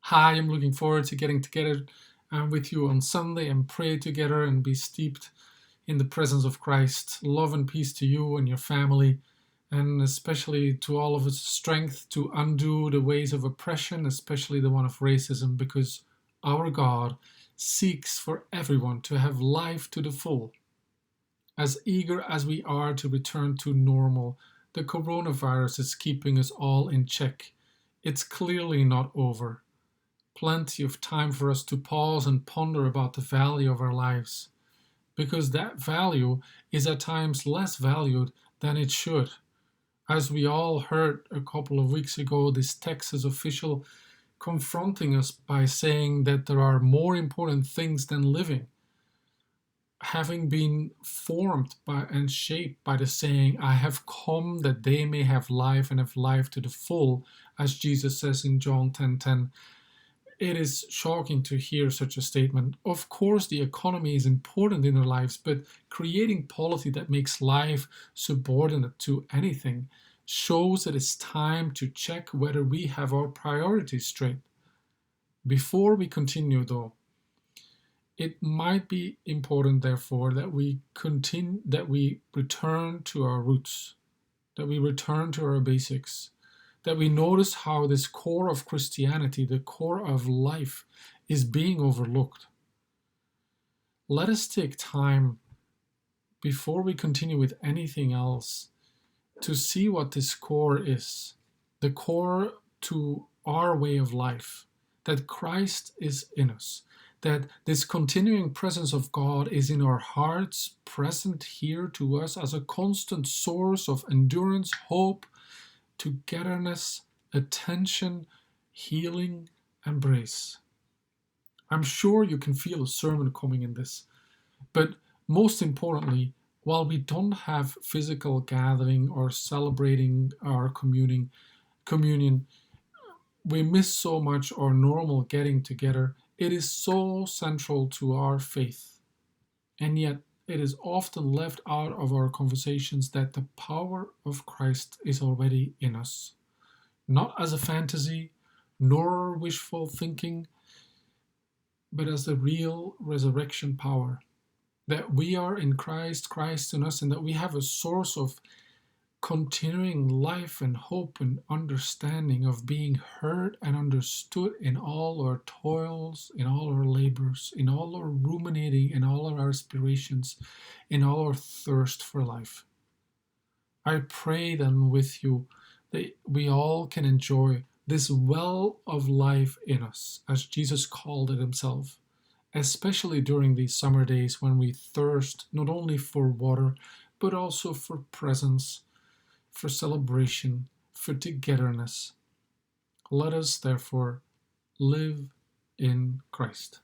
Hi, I'm looking forward to getting together with you on Sunday and pray together and be steeped in the presence of Christ. Love and peace to you and your family, and especially to all of us, strength to undo the ways of oppression, especially the one of racism, because our God seeks for everyone to have life to the full. As eager as we are to return to normal, the coronavirus is keeping us all in check. It's clearly not over. Plenty of time for us to pause and ponder about the value of our lives, because that value is at times less valued than it should. As we all heard a couple of weeks ago, this Texas official confronting us by saying that there are more important things than living, having been formed by and shaped by the saying, I have come that they may have life and have life to the full, as Jesus says in John 10:10. It is shocking to hear such a statement. Of course, the economy is important in our lives, but creating policy that makes life subordinate to anything shows that it's time to check whether we have our priorities straight. Before we continue, though, it might be important, therefore, that we return to our roots, that we return to our basics, that we notice how this core of Christianity, the core of life, is being overlooked. Let us take time before we continue with anything else to see what this core is, the core to our way of life, that Christ is in us, that this continuing presence of God is in our hearts, present here to us as a constant source of endurance, hope, togetherness, attention, healing, embrace. I'm sure you can feel a sermon coming in this, but most importantly, while we don't have physical gathering or celebrating our communion, we miss so much our normal getting together. It is so central to our faith, and yet it is often left out of our conversations that the power of Christ is already in us, not as a fantasy nor wishful thinking, but as the real resurrection power. That we are in Christ, Christ in us, and that we have a source of continuing life and hope and understanding, of being heard and understood in all our toils, in all our labors, in all our ruminating, in all our aspirations, in all our thirst for life. I pray then with you that we all can enjoy this well of life in us, as Jesus called it himself, especially during these summer days when we thirst not only for water, but also for presence, for celebration, for togetherness. Let us therefore live in Christ.